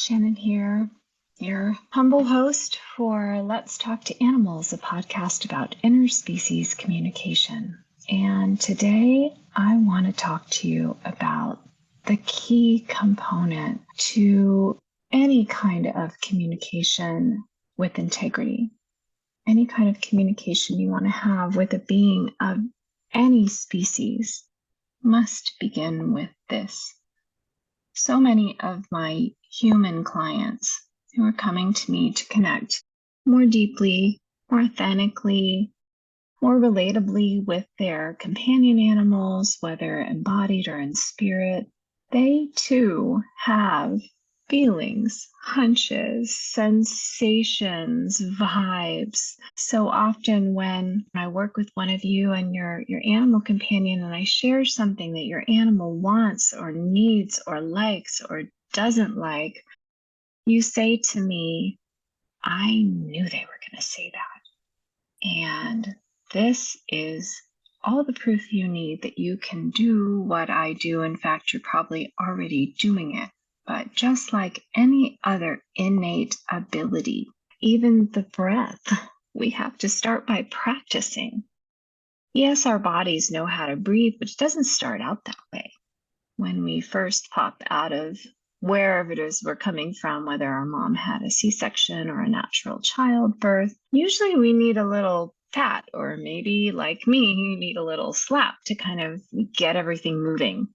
Shannon here, your humble host for Let's Talk to Animals, a podcast about interspecies communication. And today I want to talk to you about the key component to any kind of communication with integrity. Any kind of communication you want to have with a being of any species must begin with this. So many of my human clients who are coming to me to connect more deeply, more authentically, more relatably with their companion animals, whether embodied or in spirit, they too have feelings, hunches, sensations, vibes. So often when I work with one of you and your animal companion and I share something that your animal wants or needs or likes or doesn't like, you say to me, I knew they were going to say that. And this is all the proof you need that you can do what I do. In fact, you're probably already doing it. But just like any other innate ability, even the breath, we have to start by practicing. Yes, our bodies know how to breathe, but it doesn't start out that way. When we first pop out of wherever it is we're coming from, whether our mom had a C-section or a natural childbirth, usually we need a little pat, or maybe like me, you need a little slap to kind of get everything moving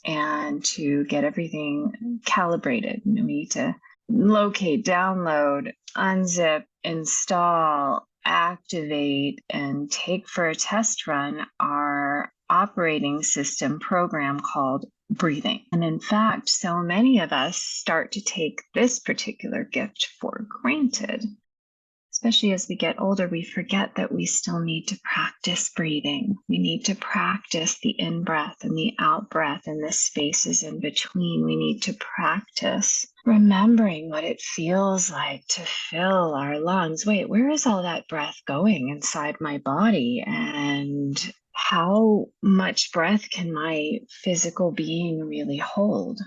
and to get everything calibrated. We need to locate, download, unzip, install, activate, and take for a test run our operating system program called breathing. And in fact, so many of us start to take this particular gift for granted. Especially as we get older, we forget that we still need to practice breathing. We need to practice the in-breath and the out-breath and the spaces in between. We need to practice remembering what it feels like to fill our lungs. Wait, where is all that breath going inside my body? And how much breath can my physical being really hold?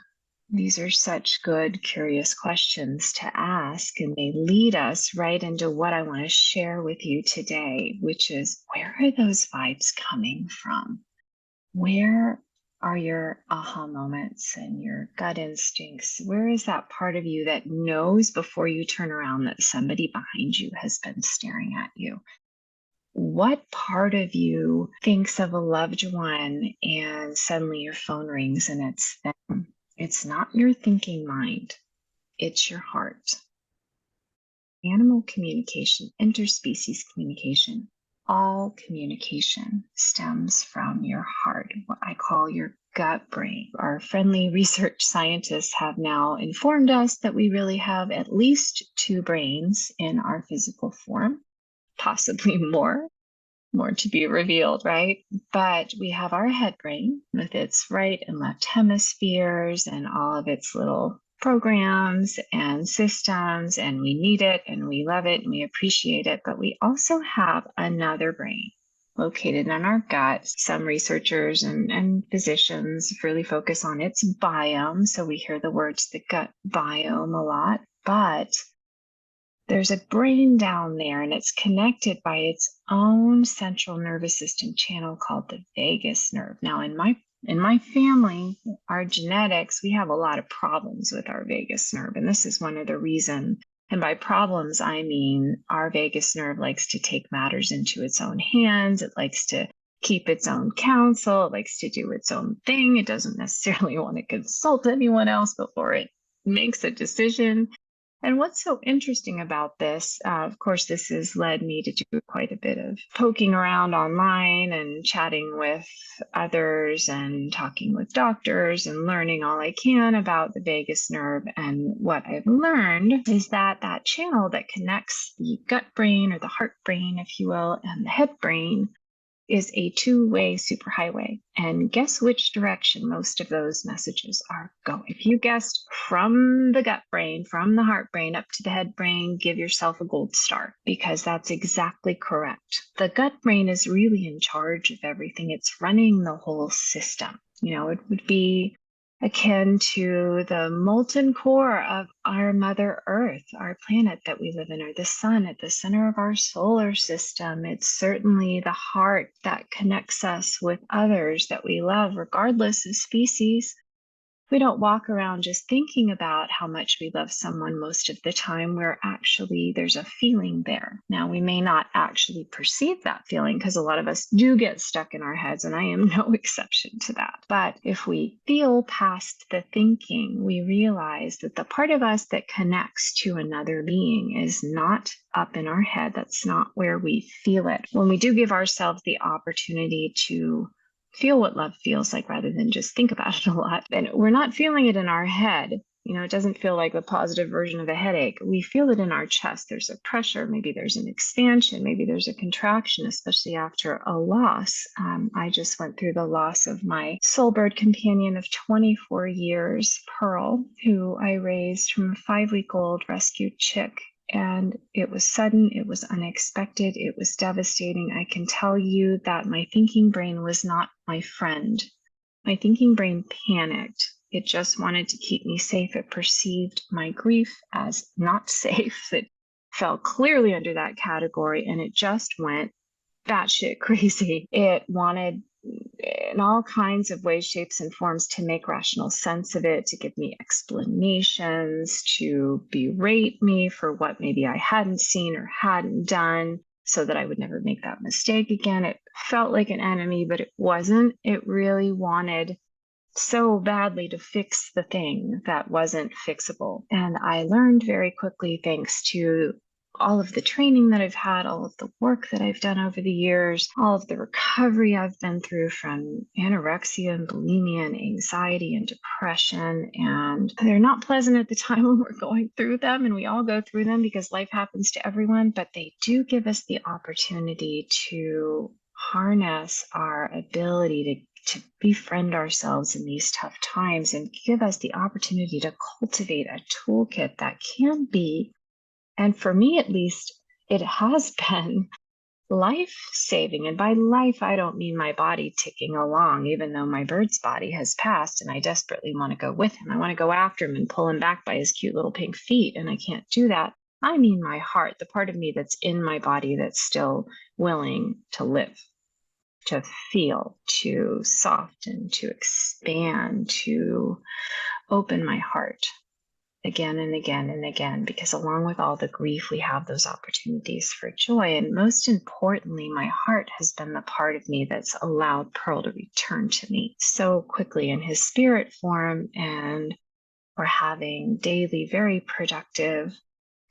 These are such good, curious questions to ask, and they lead us right into what I want to share with you today, which is, where are those vibes coming from? Where are your aha moments and your gut instincts? Where is that part of you that knows before you turn around that somebody behind you has been staring at you? What part of you thinks of a loved one and suddenly your phone rings and it's them? It's not your thinking mind, it's your heart. Animal communication, interspecies communication, all communication stems from your heart, what I call your gut brain. Our friendly research scientists have now informed us that we really have at least two brains in our physical form, possibly more to be revealed, right? But we have our head brain with its right and left hemispheres and all of its little programs and systems, and we need it and we love it and we appreciate it. But we also have another brain located in our gut. Some researchers and physicians really focus on its biome. So we hear the words the gut biome a lot, but there's a brain down there and it's connected by its own central nervous system channel called the vagus nerve. Now, in my family, our genetics, we have a lot of problems with our vagus nerve. And this is one of the reasons. And by problems, I mean our vagus nerve likes to take matters into its own hands. It likes to keep its own counsel. It likes to do its own thing. It doesn't necessarily want to consult anyone else before it makes a decision. And what's so interesting about this, of course, this has led me to do quite a bit of poking around online and chatting with others and talking with doctors and learning all I can about the vagus nerve. And what I've learned is that that channel that connects the gut brain, or the heart brain, if you will, and the head brain is a two-way superhighway. And guess which direction most of those messages are going? If you guessed from the gut brain, from the heart brain up to the head brain, give yourself a gold star, because that's exactly correct. The gut brain is really in charge of everything. It's running the whole system. You know, it would be akin to the molten core of our Mother Earth, our planet that we live in, or the sun at the center of our solar system. It's certainly the heart that connects us with others that we love, regardless of species. We don't walk around just thinking about how much we love someone most of the time. There's a feeling there. Now, we may not actually perceive that feeling because a lot of us do get stuck in our heads, and I am no exception to that. But if we feel past the thinking, we realize that the part of us that connects to another being is not up in our head. That's not where we feel it. When we do give ourselves the opportunity to feel what love feels like rather than just think about it a lot. And we're not feeling it in our head. It doesn't feel like the positive version of a headache. We feel it in our chest. There's a pressure. Maybe there's an expansion. Maybe there's a contraction, especially after a loss. I just went through the loss of my soulbird companion of 24 years, Pearl, who I raised from a 5-week-old rescued chick. And it was sudden, it was unexpected, it was devastating. I can tell you that my thinking brain was not my friend. My thinking brain panicked. It just wanted to keep me safe. It perceived my grief as not safe. It fell clearly under that category, and it just went batshit crazy. It wanted in all kinds of ways, shapes, and forms to make rational sense of it, to give me explanations, to berate me for what maybe I hadn't seen or hadn't done so that I would never make that mistake again. It felt like an enemy, but it wasn't. It really wanted so badly to fix the thing that wasn't fixable. And I learned very quickly, thanks to all of the training that I've had, all of the work that I've done over the years, all of the recovery I've been through from anorexia and bulimia and anxiety and depression. And they're not pleasant at the time when we're going through them, and we all go through them because life happens to everyone, but they do give us the opportunity to harness our ability to befriend ourselves in these tough times and give us the opportunity to cultivate a toolkit that can be, and for me at least, it has been life-saving. And by life, I don't mean my body ticking along, even though my bird's body has passed and I desperately want to go with him. I want to go after him and pull him back by his cute little pink feet, and I can't do that. I mean my heart, the part of me that's in my body that's still willing to live, to feel, to soften, to expand, to open my heart again and again and again, because along with all the grief, we have those opportunities for joy. And most importantly, my heart has been the part of me that's allowed Pearl to return to me so quickly in his spirit form. And we're having daily, very productive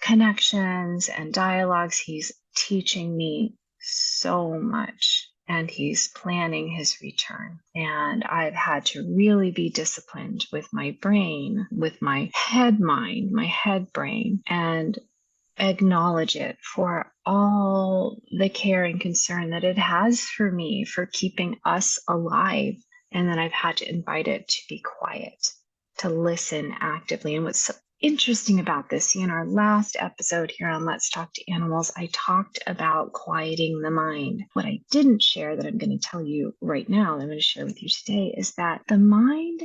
connections and dialogues. He's teaching me so much, and he's planning his return. And I've had to really be disciplined with my brain, with my head mind, my head brain, and acknowledge it for all the care and concern that it has for me, for keeping us alive. And then I've had to invite it to be quiet, to listen actively. And what's so interesting about this, in our last episode here on Let's Talk to Animals, I talked about quieting the mind. What I didn't share that I'm going to tell you right now, that I'm going to share with you today, is that the mind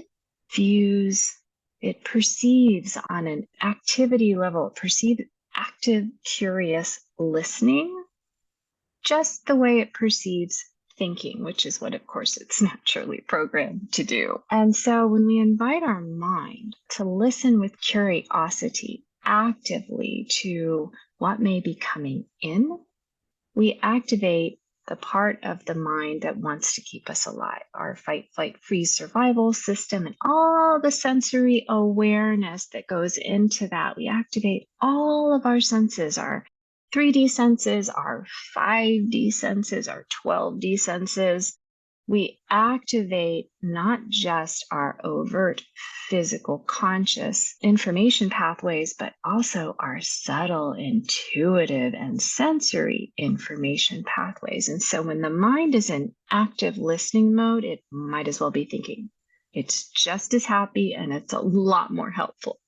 it perceives on an activity level, it perceives active, curious listening, just the way it perceives thinking, which is what, of course, it's naturally programmed to do. And so when we invite our mind to listen with curiosity actively to what may be coming in, we activate the part of the mind that wants to keep us alive, our fight, flight, freeze, survival system, and all the sensory awareness that goes into that. We activate all of our senses, our 3D senses, our 5D senses, our 12D senses. We activate not just our overt physical conscious information pathways, but also our subtle, intuitive, and sensory information pathways. And so when the mind is in active listening mode, it might as well be thinking. It's just as happy, and it's a lot more helpful.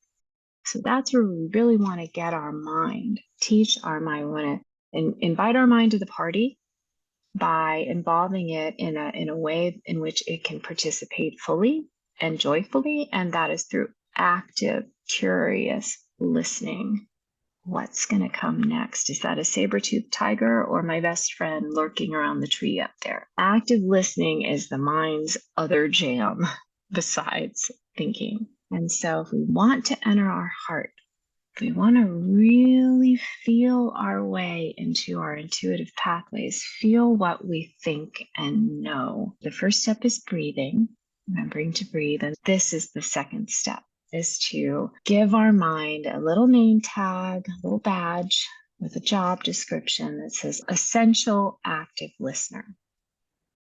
So that's where we really want to get our mind, teach our mind. We want to invite our mind to the party by involving it in a way in which it can participate fully, and joyfully, and that is through active, curious listening. What's going to come next? Is that a saber-toothed tiger or my best friend lurking around the tree up there? Active listening is the mind's other jam besides thinking. And so if we want to enter our heart, if we want to really feel our way into our intuitive pathways, feel what we think and know, the first step is breathing, remembering to breathe. And this is the second step, is to give our mind a little name tag, a little badge with a job description that says essential active listener.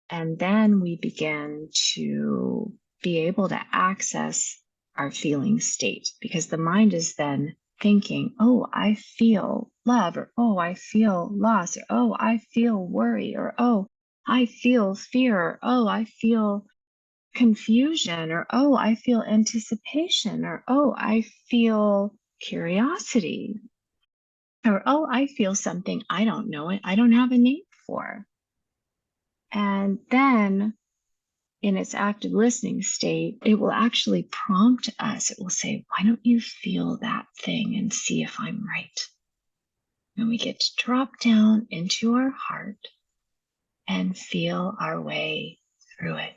And then we begin to be able to access our feeling state, because the mind is then thinking, oh, I feel love, or oh, I feel loss, or oh, I feel worry, or oh, I feel fear, or oh, I feel confusion, or oh, I feel anticipation, or oh, I feel curiosity, or oh, I feel something I don't know it, I don't have a name for. And then in its active listening state, it will actually prompt us. It will say, why don't you feel that thing and see if I'm right? And we get to drop down into our heart and feel our way through it.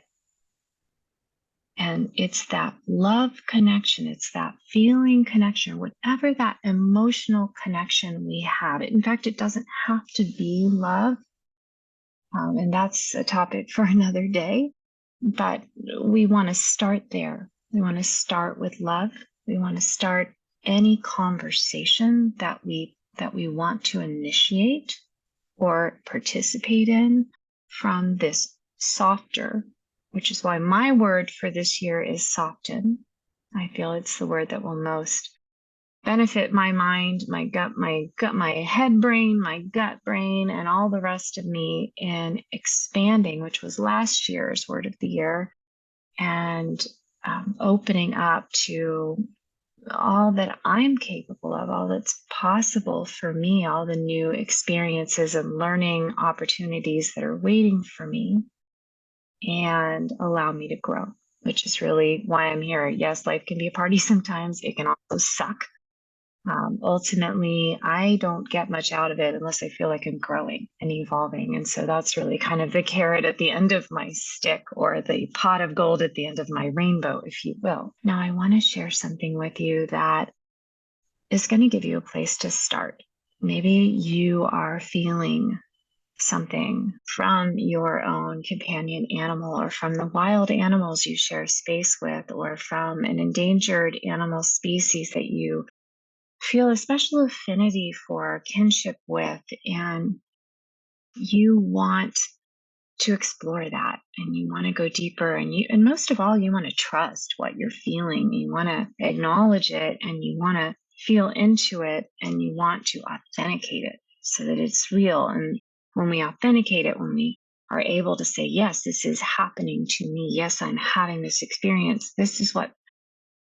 And it's that love connection, it's that feeling connection, whatever that emotional connection we have. In fact, it doesn't have to be love. And that's a topic for another day. But we want to start there. We want to start with love. We want to start any conversation that we want to initiate or participate in from this softer, which is why my word for this year is soften. I feel it's the word that will most benefit my mind, my head brain, my gut brain, and all the rest of me in expanding, which was last year's word of the year, and opening up to all that I'm capable of, all that's possible for me, all the new experiences and learning opportunities that are waiting for me, and allow me to grow, which is really why I'm here. Yes, life can be a party sometimes. It can also suck. Ultimately, I don't get much out of it unless I feel like I'm growing and evolving. And so that's really kind of the carrot at the end of my stick, or the pot of gold at the end of my rainbow, if you will. Now, I want to share something with you that is going to give you a place to start. Maybe you are feeling something from your own companion animal, or from the wild animals you share space with, or from an endangered animal species that you feel a special affinity for, kinship with, and you want to explore that, and you want to go deeper, and most of all, you want to trust what you're feeling. You want to acknowledge it, and you want to feel into it, and you want to authenticate it so that it's real. And when we authenticate it, when we are able to say, yes, this is happening to me, yes, I'm having this experience, this is what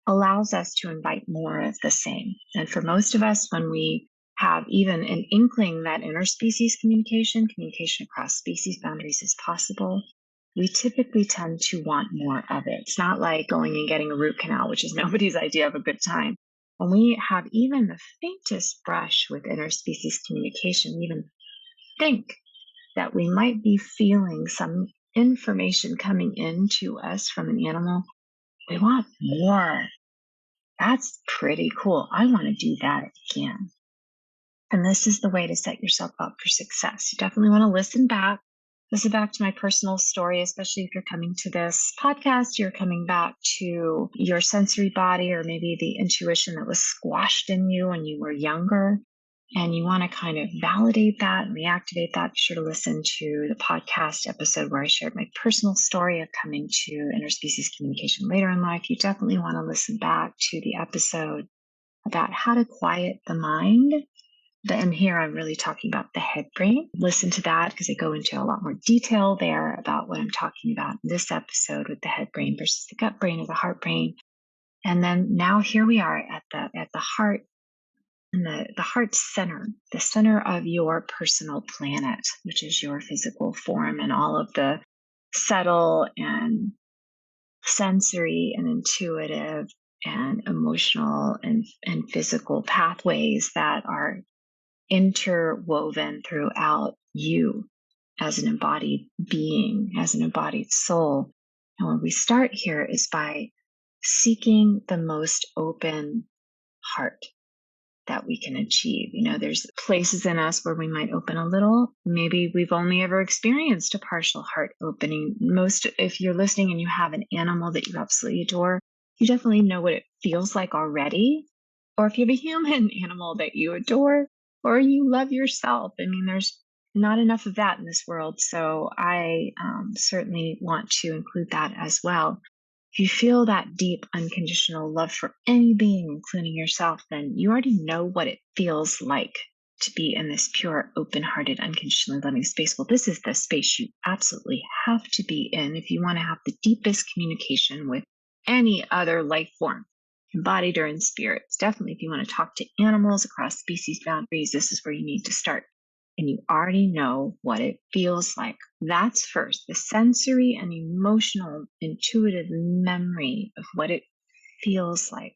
allows us to invite more of the same. And for most of us, when we have even an inkling that interspecies communication across species boundaries is possible, we typically tend to want more of it. It's not like going and getting a root canal, which is nobody's idea of a good time. When we have even the faintest brush with interspecies communication, we even think that we might be feeling some information coming into us from an animal, we want more. That's pretty cool. I want to do that again. And this is the way to set yourself up for success. You definitely want to listen back to my personal story, especially if you're coming to this podcast, you're coming back to your sensory body, or maybe the intuition that was squashed in you when you were younger. And you want to kind of validate that and reactivate that. Be sure to listen to the podcast episode where I shared my personal story of coming to interspecies communication later in life. You definitely want to listen back to the episode about how to quiet the mind. And here I'm really talking about the head brain. Listen to that, because I go into a lot more detail there about what I'm talking about in this episode with the head brain versus the gut brain or the heart brain. And then now here we are at the heart. And the heart center, the center of your personal planet, which is your physical form, and all of the subtle and sensory and intuitive and emotional and physical pathways that are interwoven throughout you as an embodied being, as an embodied soul. And where we start here is by seeking the most open heart that we can achieve. There's places in us where we might open a little. Maybe we've only ever experienced a partial heart opening. If you're listening and you have an animal that you absolutely adore, you definitely know what it feels like already. Or if you have a human animal that you adore, or you love yourself. There's not enough of that in this world. So I certainly want to include that as well. If you feel that deep, unconditional love for any being, including yourself, then you already know what it feels like to be in this pure, open-hearted, unconditionally loving space. Well, this is the space you absolutely have to be in if you want to have the deepest communication with any other life form, embodied or in spirit. Definitely, if you want to talk to animals across species boundaries, this is where you need to start. And you already know what it feels like. That's first, the sensory and emotional, intuitive memory of what it feels like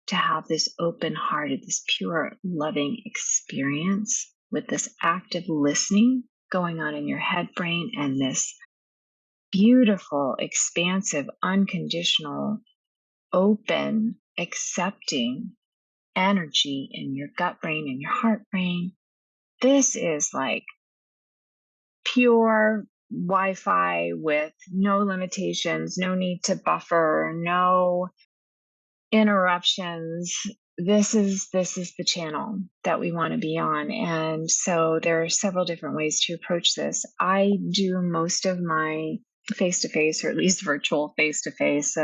to have this open-hearted, this pure, loving experience with this active listening going on in your head brain and this beautiful, expansive, unconditional, open, accepting energy in your gut brain and your heart brain. This is like pure Wi-Fi with no limitations, no need to buffer, no interruptions. This is the channel that we want to be on. And so there are several different ways to approach this. I do most of my face-to-face, or at least virtual face-to-face,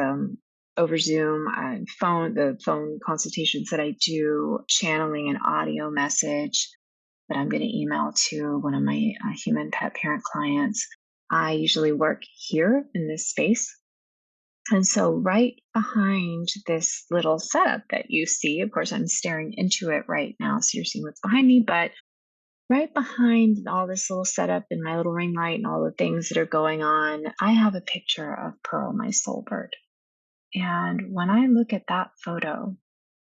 over Zoom and the phone consultations that I do, channeling an audio message that I'm going to email to one of my human pet parent clients. I usually work here in this space. And so right behind this little setup that you see, of course, I'm staring into it right now, so you're seeing what's behind me, but right behind all this little setup and my little ring light and all the things that are going on, I have a picture of Pearl, my soul bird. And when I look at that photo,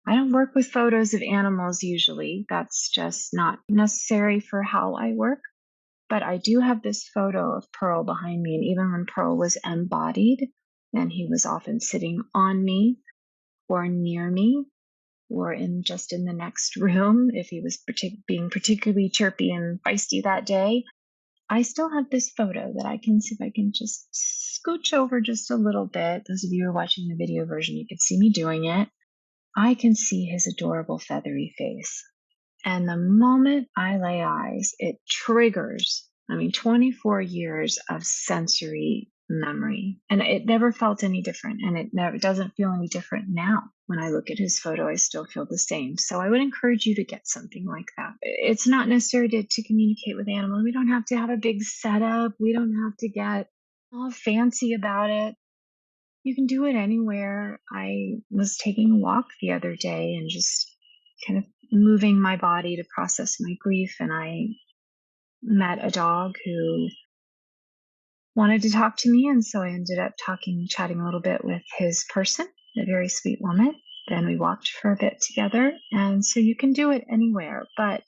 I don't work with photos of animals usually. That's just not necessary for how I work. But I do have this photo of Pearl behind me. And even when Pearl was embodied, and he was often sitting on me or near me or just in the next room, if he was being particularly chirpy and feisty that day, I still have this photo that I can see if I can just scooch over just a little bit. Those of you who are watching the video version, you can see me doing it. I can see his adorable feathery face. And the moment I lay eyes, it triggers, 24 years of sensory memory. And it never felt any different. And it doesn't feel any different now. When I look at his photo, I still feel the same. So I would encourage you to get something like that. It's not necessary to communicate with animals. We don't have to have a big setup. We don't have to get all fancy about it. You can do it anywhere. I was taking a walk the other day and just kind of moving my body to process my grief. And I met a dog who wanted to talk to me. And so I ended up chatting a little bit with his person, a very sweet woman. Then we walked for a bit together. And so you can do it anywhere. But,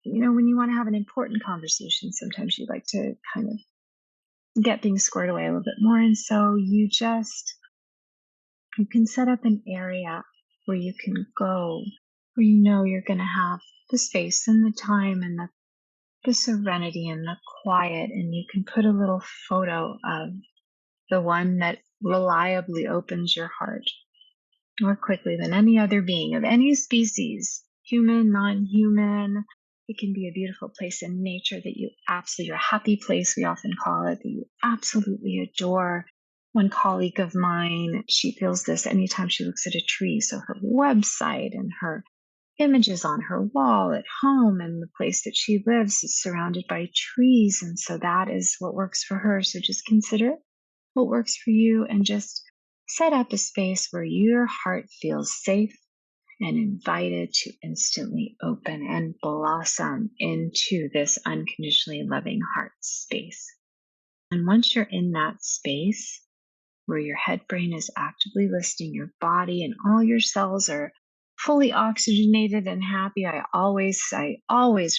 when you want to have an important conversation, sometimes you like to kind of get things squared away a little bit more. And so you can set up an area where you can go, where you're going to have the space and the time and the serenity and the quiet, and you can put a little photo of the one that reliably opens your heart more quickly than any other being of any species, human, non-human. It can be a beautiful place in nature that you absolutely, your happy place, we often call it, that you absolutely adore. One colleague of mine, she feels this anytime she looks at a tree. So her website and her images on her wall at home and the place that she lives is surrounded by trees. And so that is what works for her. So just consider what works for you and just set up a space where your heart feels safe and invited to instantly open and blossom into this unconditionally loving heart space. And once you're in that space, where your head brain is actively listening, your body and all your cells are fully oxygenated and happy. I always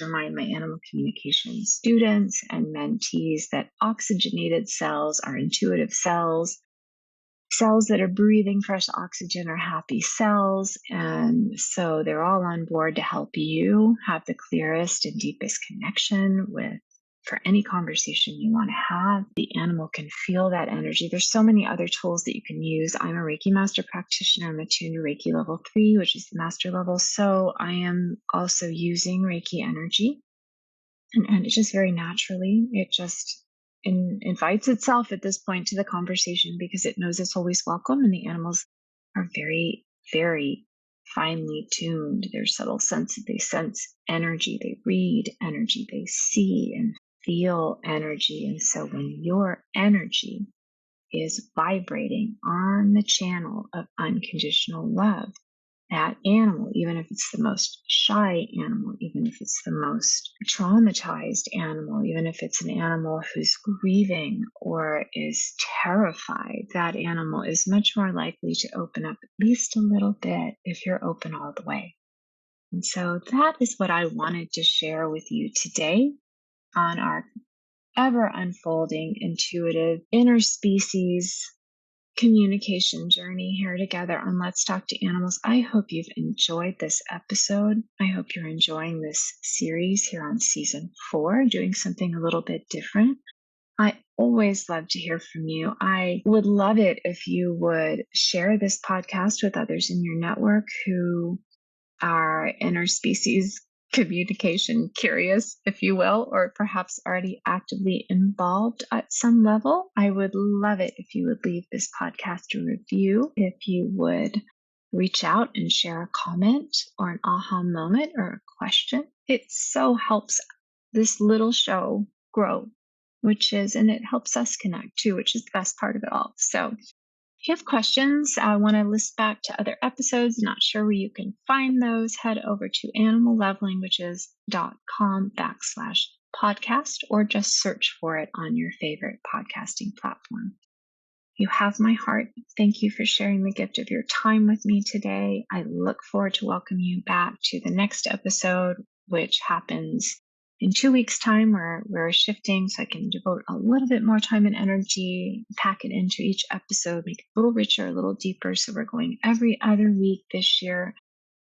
remind my animal communication students and mentees that oxygenated cells are intuitive cells. Cells that are breathing fresh oxygen are happy cells. And so they're all on board to help you have the clearest and deepest connection for any conversation you want to have. The animal can feel that energy. There's so many other tools that you can use. I'm a Reiki master practitioner. I'm attuned to Reiki level 3, which is the master level. So I am also using Reiki energy. And it just very naturally, it just invites itself at this point to the conversation because it knows it's always welcome. And the animals are very, very finely tuned. Their subtle sense, they sense energy, they read energy, they see and feel energy. And so when your energy is vibrating on the channel of unconditional love, that animal, even if it's the most shy animal, even if it's the most traumatized animal, even if it's an animal who's grieving or is terrified, that animal is much more likely to open up at least a little bit if you're open all the way. And so that is what I wanted to share with you today on our ever unfolding, intuitive, interspecies communication journey here together on Let's Talk to Animals. I hope you've enjoyed this episode. I hope you're enjoying this series here on season 4, doing something a little bit different. I always love to hear from you. I would love it if you would share this podcast with others in your network who are interspecies communication curious, if you will, or perhaps already actively involved at some level. I would love it if you would leave this podcast a review, if you would reach out and share a comment or an aha moment or a question. It so helps this little show grow, and it helps us connect too, which is the best part of it all. So if you have questions, I want to list back to other episodes, not sure where you can find those, head over to animallovelanguages.com/podcast or just search for it on your favorite podcasting platform. You have my heart. Thank you for sharing the gift of your time with me today. I look forward to welcoming you back to the next episode, which happens in 2 weeks' time, where we're shifting so I can devote a little bit more time and energy, pack it into each episode, make it a little richer, a little deeper. So we're going every other week this year.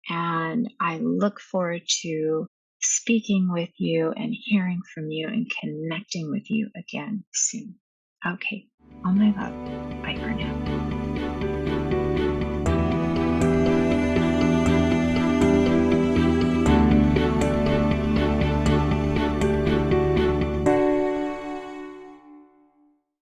And I look forward to speaking with you and hearing from you and connecting with you again soon. Okay, all my love. Bye for now.